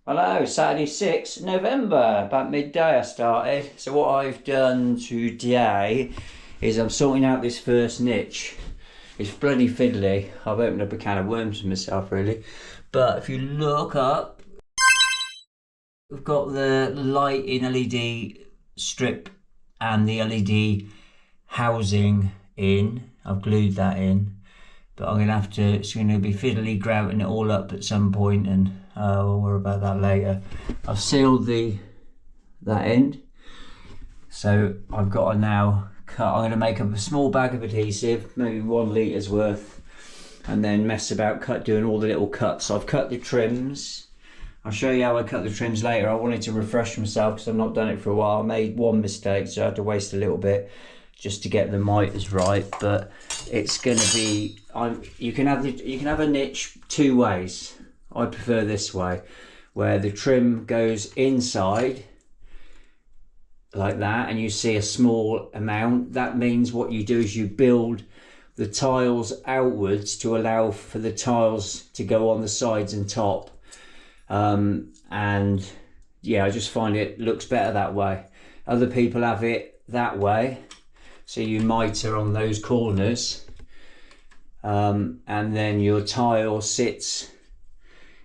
Hello, Saturday 6th November, about midday I started. So what I've done today is I'm sorting out this first niche. It's bloody fiddly. I've opened up a can of worms for myself really. But if you look up, we've got the light in LED strip and the LED housing in. I've glued that in. But I'm gonna have to, it's gonna be fiddly grouting it all up at some point, and we'll worry about that later. I've sealed that end, so I've got to now cut. I'm gonna make up a small bag of adhesive, maybe 1 litres worth, and then mess about doing all the little cuts. So I've cut the trims. I'll show you how I cut the trims later. I wanted to refresh myself because I've not done it for a while. I made one mistake, so I had to waste a little bit just to get the miters right. But it's going to be, you can have a niche two ways. I prefer this way, where the trim goes inside like that, and you see a small amount. That means what you do is you build the tiles outwards to allow for the tiles to go on the sides and top. And yeah, I just find it looks better that way. Other people have it that way, so you miter on those corners, and then your tile sits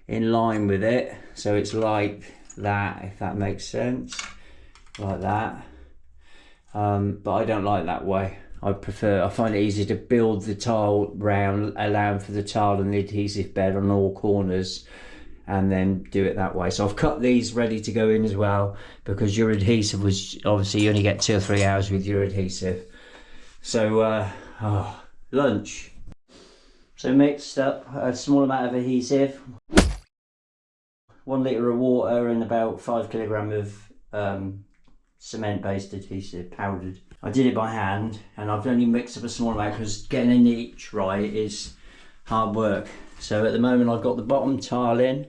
in line with it, so it's like that, if that makes sense, like that. But I don't like that way. I find it easier to build the tile round, allowing for the tile and the adhesive bed on all corners, and then do it that way. So I've cut these ready to go in as well, because your adhesive was, obviously you only get 2 or 3 hours with your adhesive. So lunch. So mixed up a small amount of adhesive, 1 litre of water, and about 5 kilograms of cement based adhesive, powdered. I did it by hand, and I've only mixed up a small amount because getting a niche right is hard work. So at the moment I've got the bottom tile in,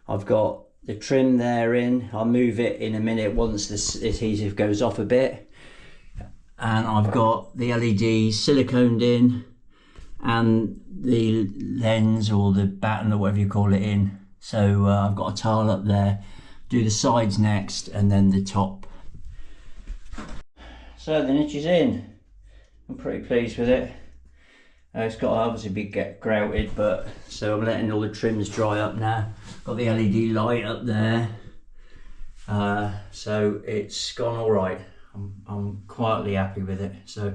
I've got the trim there in. I'll move it in a minute once this adhesive goes off a bit, and I've got the LED siliconed in, and the lens or the batten or whatever you call it in. So I've got a tile up there. Do the sides next, and then the top. So the niche is in. I'm pretty pleased with it. It's got to obviously be grouted, but so I'm letting all the trims dry up now. Got the LED light up there, so it's gone all right. I'm quietly happy with it. So,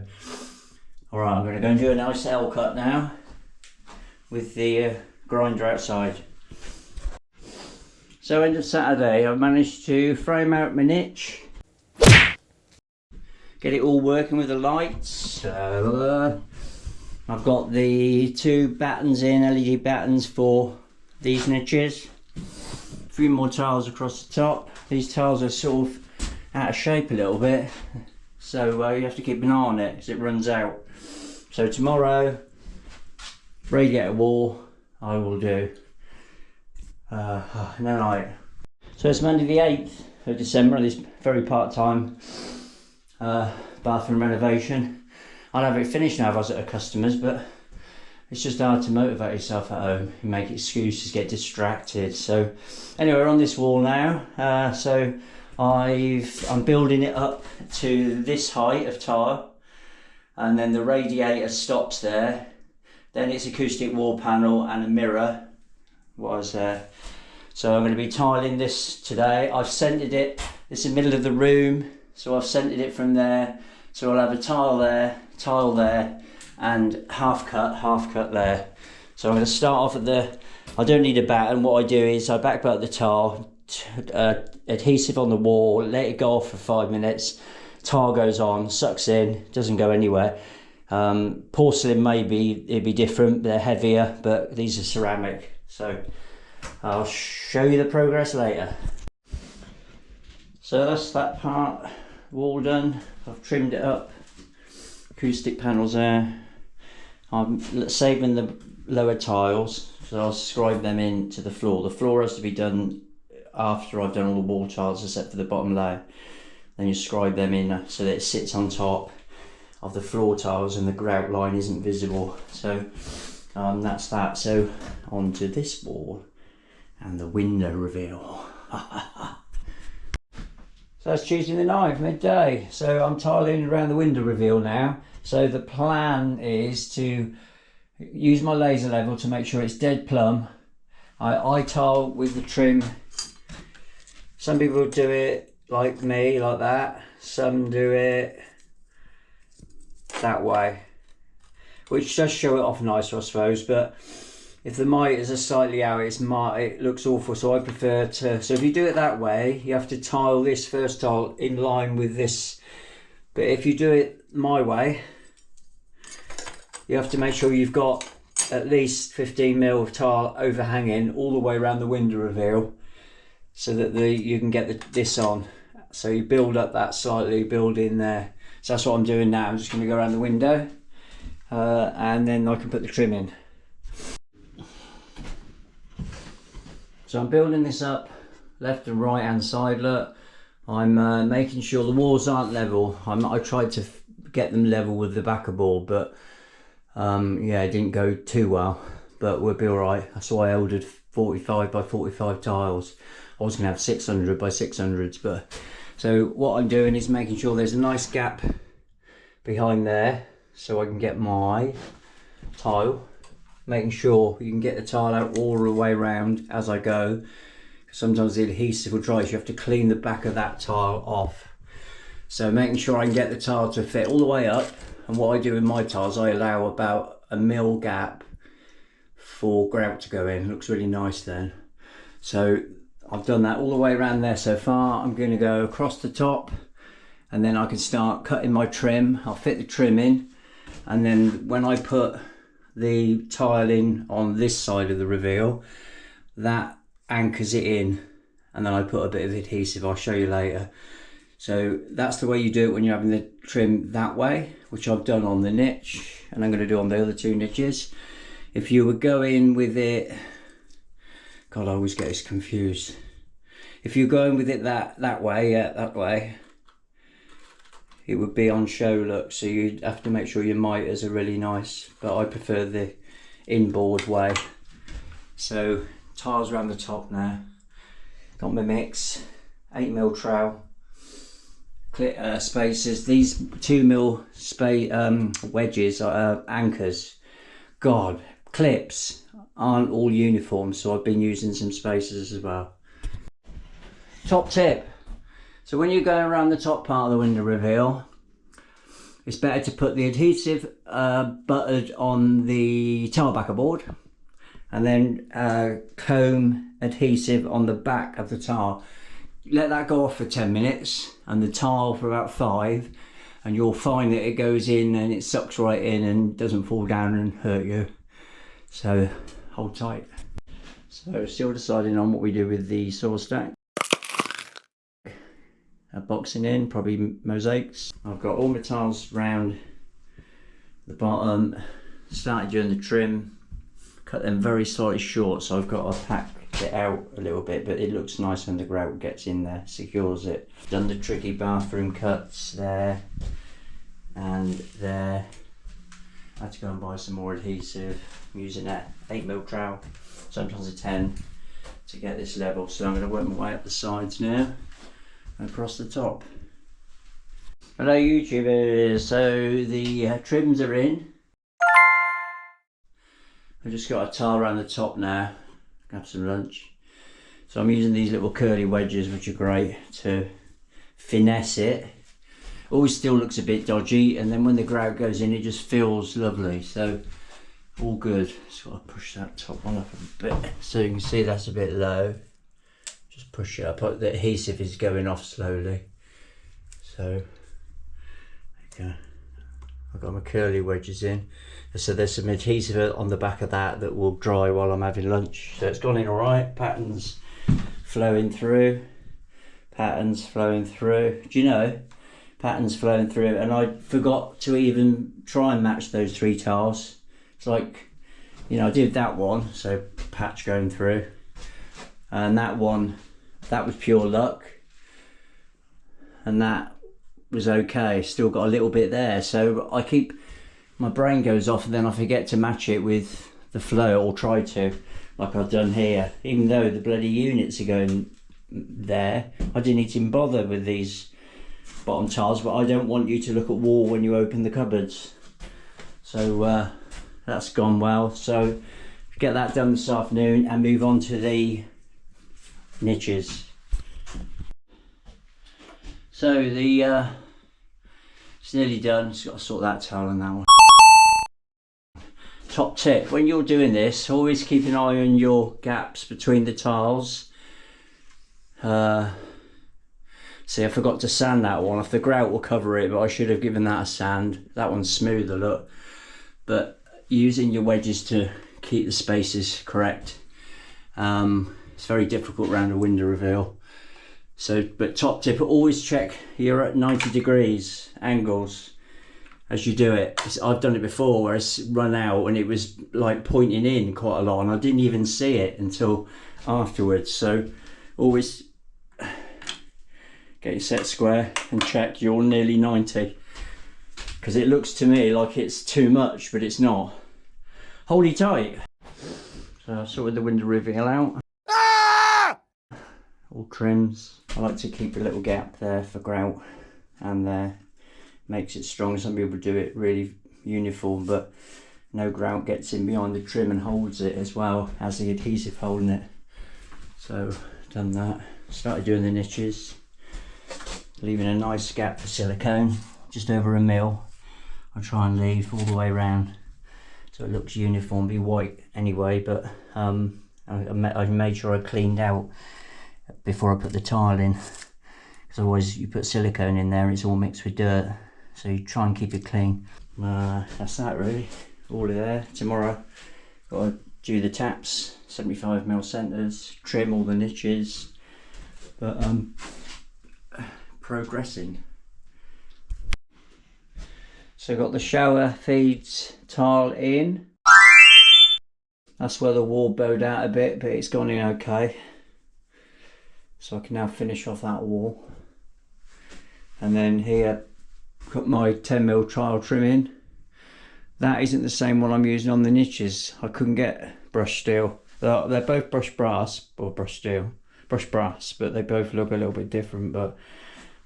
all right, I'm going to go and do a nice L cut now with the grinder outside. So end of Saturday, I've managed to frame out my niche, get it all working with the lights. So I've got the 2 battens in, LED battens for these niches. A few more tiles across the top. These tiles are sort of out of shape a little bit, so you have to keep an eye on it as it runs out. So tomorrow, radiator wall, I will do. No light. So it's Monday the 8th of December, this very part-time bathroom renovation. I'd have it finished now if I was at a customer's, but it's just hard to motivate yourself at home. You make excuses, get distracted. So anyway, we're on this wall now. So I'm building it up to this height of tile, and then the radiator stops there. Then it's acoustic wall panel and a mirror was there. So I'm going to be tiling this today. I've centered it. It's the middle of the room, so I've centered it from there. So I'll have a tile there, and half cut there. So I'm going to start off at I don't need a batten. What I do is I back the tile, adhesive on the wall, let it go off for 5 minutes. Tile goes on, sucks in, doesn't go anywhere. Porcelain maybe it'd be different, they're heavier, but these are ceramic. So I'll show you the progress later. So that's that part, wall done. I've trimmed it up, acoustic panels there. I'm saving the lower tiles, so I'll scribe them into the floor. The floor has to be done after I've done all the wall tiles except for the bottom layer. Then you scribe them in so that it sits on top of the floor tiles and the grout line isn't visible. So that's that. So onto this wall, and the window reveal. So it's Tuesday the 9th, midday. So I'm tiling around the window reveal now. So the plan is to use my laser level to make sure it's dead plumb. I tile with the trim. Some people do it like me, like that. Some do it that way, which does show it off nicer, I suppose. But if the miters are slightly out, it looks awful. So I prefer to. So if you do it that way, you have to tile this first tile in line with this. But if you do it my way, you have to make sure you've got at least 15mm of tile overhanging all the way around the window reveal, so that you can get this on. So you build up that slightly, build in there. So that's what I'm doing now. I'm just going to go around the window and then I can put the trim in. So I'm building this up left and right hand side. Look, I'm making sure the walls aren't level. I tried to get them level with the backer board, but yeah, it didn't go too well, but we'll be all right. That's why I ordered 45 by 45 tiles. I was going to have 600 by 600s, but so what I'm doing is making sure there's a nice gap behind there so I can get my tile, making sure you can get the tile out all the way around as I go. Sometimes the adhesive will dry, so you have to clean the back of that tile off. So making sure I can get the tile to fit all the way up. And what I do in my tiles, I allow about a mil gap for grout to go in. It looks really nice then. So I've done that all the way around there so far. I'm going to go across the top and then I can start cutting my trim. I'll fit the trim in, and then when I put the tile in on this side of the reveal, that anchors it in, and then I put a bit of adhesive. I'll show you later. So that's the way you do it when you're having the trim that way, which I've done on the niche, and I'm going to do on the other two niches. If you were going with it, God, I always get this confused. If you're going with it that way, yeah, that way, it would be on show look. So you'd have to make sure your miters are really nice, but I prefer the inboard way. So tiles around the top now. Got my mix, 8mm trowel. Spacers. These 2mm wedges are anchors. God, clips aren't all uniform, so I've been using some spacers as well. Top tip. So when you're going around the top part of the window reveal, it's better to put the adhesive buttered on the tile backer board, and then comb adhesive on the back of the tile. Let that go off for 10 minutes and the tile for about 5, and you'll find that it goes in and it sucks right in and doesn't fall down and hurt you. So hold tight. So still deciding on what we do with the saw stack. Boxing in, probably mosaics. I've got all my tiles round the bottom, started doing the trim, cut them very slightly short, so I've got to pack it out a little bit, but it looks nice when the grout gets in there, secures it. Done the tricky bathroom cuts there and there. I had to go and buy some more adhesive. I'm using that 8mm trowel, sometimes a 10, to get this level. So I'm going to work my way up the sides now and across the top. Hello YouTubers, so the trims are in. I've just got a tile around the top now. Have some lunch. So I'm using these little curly wedges, which are great to finesse it. Always still looks a bit dodgy, and then when the grout goes in, it just feels lovely. So all good. Just got to push that top one up a bit, so you can see that's a bit low. Just push it up. The adhesive is going off slowly. So there you go. I've got my curly wedges in. So there's some adhesive on the back of that will dry while I'm having lunch. So it's gone in all right. Patterns flowing through. Patterns flowing through. Do you know? Patterns flowing through. And I forgot to even try and match those 3 tiles. It's like, you know, I did that one, so patch going through. And that one, that was pure luck. And that was okay. Still got a little bit there. So I keep... my brain goes off and then I forget to match it with the flow, or try to. like I've done here. Even though the bloody units are going there, I didn't even bother with these bottom tiles, but I don't want you to look at wall when you open the cupboards. So that's gone well. So get that done this afternoon and move on to the niches. So the it's nearly done. Just got to sort that tile on that one. Top tip, when you're doing this, always keep an eye on your gaps between the tiles. See, I forgot to sand that one off. The grout will cover it, but I should have given that a sand. That one's smoother, look. But using your wedges to keep the spaces correct. It's very difficult around a window reveal. So, but top tip, always check you're at 90 degrees angles as you do it. I've done it before where it's run out and it was like pointing in quite a lot and I didn't even see it until afterwards. So always get your set square and check you're nearly 90, because it looks to me like it's too much, but it's not. Hold it tight. So I sorted the window reveal out. All trims. I like to keep a little gap there for grout, and there makes it strong. Some people do it really uniform, but no grout gets in behind the trim and holds it as well as the adhesive holding it. So done that. Started doing the niches, leaving a nice gap for silicone, just over 1 mil. I try and leave all the way around so it looks uniform, be white anyway, but I made sure I cleaned out before I put the tile in, because otherwise you put silicone in there and it's all mixed with dirt, so you try and keep it clean. That's that really, all of there. Tomorrow got to do the taps, 75mm centres, trim all the niches, but progressing. So got the shower feeds tile in. That's where the wall bowed out a bit, but it's gone in okay. So I can now finish off that wall. And then here, got my 10mm trial trim in. That isn't the same one I'm using on the niches. I couldn't get brushed steel. They're both brushed brass, or brushed steel, brushed brass, but they both look a little bit different, but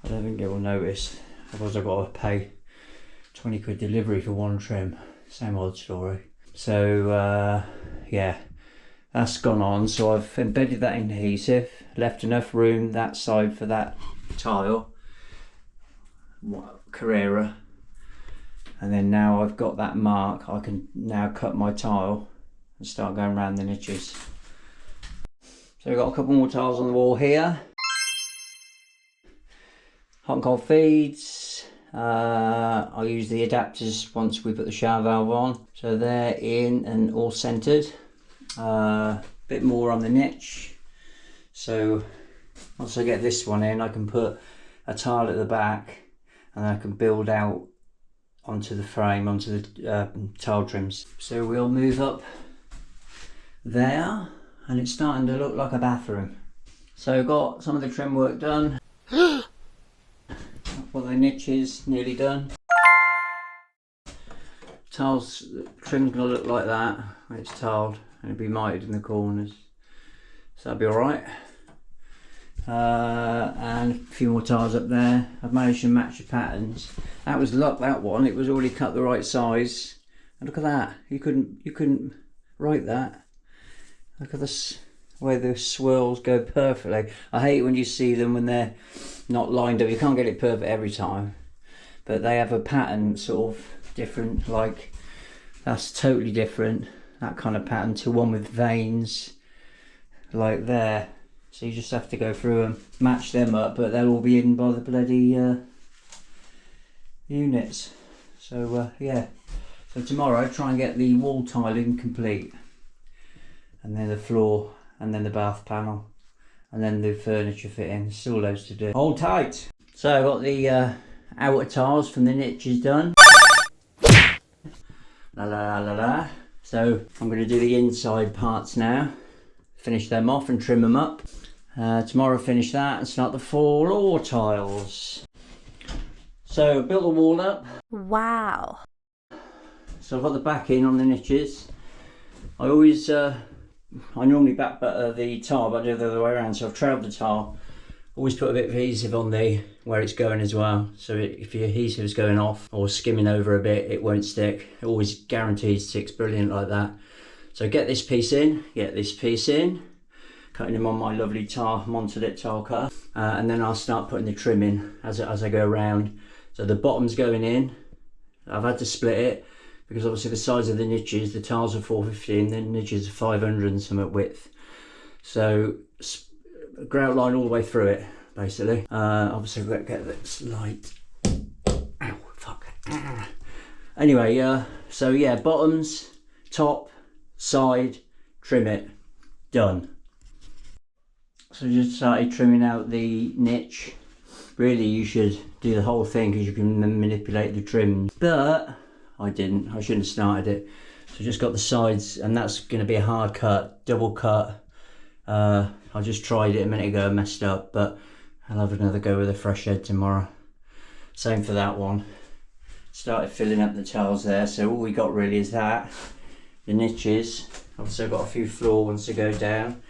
I don't think it will notice. Otherwise I've got to pay 20 quid delivery for one trim. Same old story. So yeah, that's gone on. So I've embedded that in adhesive, left enough room that side for that tile, Carrera, and then now I've got that mark, I can now cut my tile and start going around the niches. So we've got a couple more tiles on the wall here. Hot and cold feeds. I'll use the adapters once we put the shower valve on. So they're in and all centered. Bit more on the niche. So once I get this one in, I can put a tile at the back and I can build out onto the frame, onto the tile trims. So we'll move up there and it's starting to look like a bathroom. So got some of the trim work done. Well, the niches nearly done. Tiles, trim's gonna look like that when it's tiled, and it'll be mited in the corners, so that'll be all right. And a few more tiles up there. I've managed to match the patterns. That was luck, that one. It was already cut the right size. And look at that. You couldn't write that. Look at this way the swirls go perfectly. I hate when you see them when they're not lined up. You can't get it perfect every time, but they have a pattern sort of different. Like that's totally different, that kind of pattern, to one with veins like there. So you just have to go through and match them up, but they'll all be in by the bloody units. So yeah, so tomorrow try and get the wall tiling complete, and then the floor, and then the bath panel, and then the furniture fitting. Still loads to do. Hold tight. So I've got the outer tiles from the niches done. La la la la. So I'm going to do the inside parts now. Finish them off and trim them up. Tomorrow finish that and start the floor tiles. So built the wall up. Wow. So I've got the backing on the niches. I always I normally back butter the tile, but I do the other way around. So I've trailed the tile. Always put a bit of adhesive on the where it's going as well. So if your adhesive is going off or skimming over a bit, it won't stick. It always guaranteed sticks brilliant like that. So get this piece in, cutting them on my lovely Montolit tile cutter, and then I'll start putting the trim in as I go around. So the bottom's going in. I've had to split it because obviously the size of the niches, the tiles are 450 and the niches are 500 and some at width. So grout line all the way through it, basically. Obviously we've got to get this light. Ow, fuck. Anyway, so yeah, bottoms, top, side, trim it, done. So just started trimming out the niche. Really you should do the whole thing because you can manipulate the trims, but I didn't. I shouldn't have started it. So just got the sides, and that's going to be a hard cut, double cut. I just tried it a minute ago and messed up, but I'll have another go with a fresh head tomorrow. Same for that one. Started filling up the tiles there, so all we got really is that, the niches. I've also got a few floor ones to go down,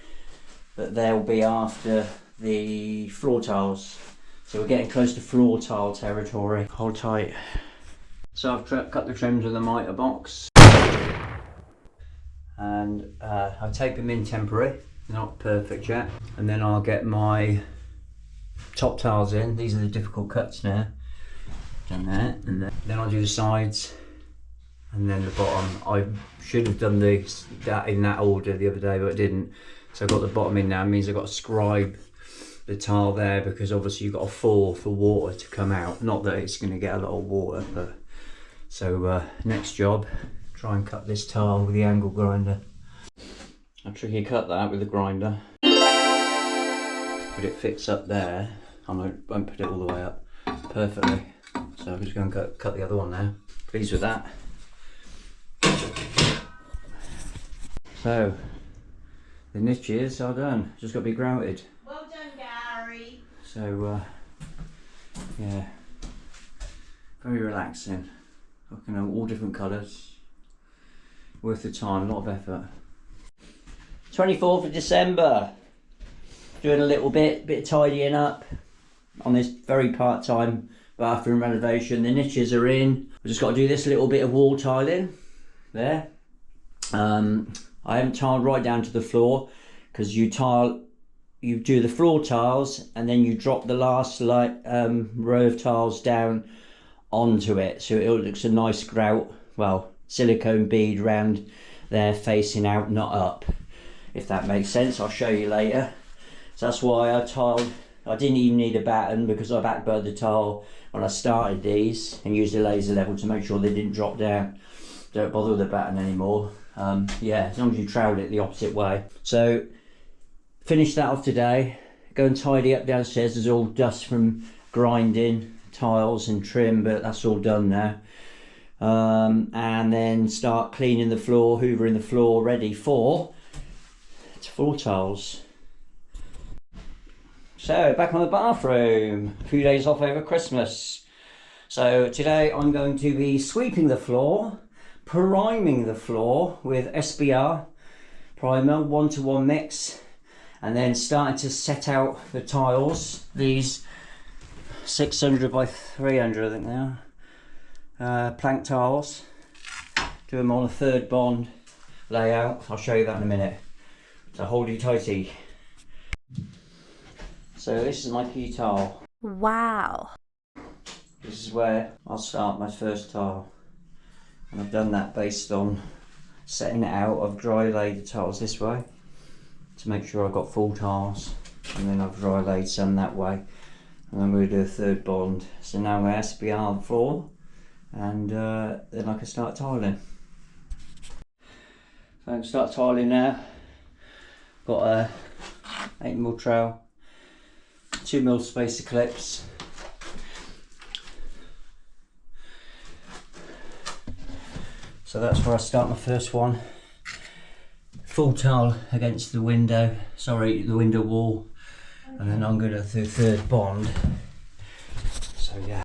but they'll be after the floor tiles. So we're getting close to floor tile territory. Hold tight. So I've cut the trims with a mitre box, and I'll tape them in temporary, not perfect yet, and then I'll get my top tiles in. These are the difficult cuts now. Done that, and then I'll do the sides, and then the bottom. I should have done that in that order the other day, but I didn't. So I've got the bottom in now. It means I've got to scribe the tile there, because obviously you've got to fall for water to come out. Not that it's going to get a lot of water, but so next job, try and cut this tile with the angle grinder. I tricky cut that with the grinder, but it fits up there. I won't put it all the way up perfectly, so I'm just going to cut the other one now. Pleased with that. So the niches are done, just got to be grouted. Well done, Gary. So yeah, very relaxing. Looking at all different colours, worth the time, a lot of effort. 24th of December, doing a little bit of tidying up on this very part-time bathroom renovation. The niches are in. I've just got to do this little bit of wall tiling there. I haven't tiled right down to the floor, because you do the floor tiles and then you drop the last row of tiles down onto it, so it looks a nice grout, well, silicone bead round there facing out, not up, if that makes sense. I'll show you later. So that's why I tiled. I didn't even need a batten, because I back burred the tile when I started these and used a laser level to make sure they didn't drop down. Don't bother with the batten anymore. Yeah, as long as you trowel it the opposite way. So finish that off today, go and tidy up downstairs. There's all dust from grinding tiles and trim, but that's all done now. And then start cleaning the floor, hoovering the floor, ready for floor tiles. So back on the bathroom, a few days off over Christmas. So today I'm going to be sweeping the floor, priming the floor with SBR primer, 1-to-1 mix, and then starting to set out the tiles. These 600 by 300 I think they are, plank tiles. Do them on a third bond layout. I'll show you that in a minute. So hold you tighty. So this is my key tile. Wow. This is where I'll start my first tile. And I've done that based on setting it out. I've dry laid the tiles this way to make sure I've got full tiles, and then I've dry laid some that way, and then we'll do a third bond. So now we're SBR the floor, and then I can start tiling. So I can start tiling now. Got a 8mm trowel, 2mm spacer clips. So that's where I start my first one. Full tile against the window, sorry, the window wall, and then I'm going to do third bond. So yeah,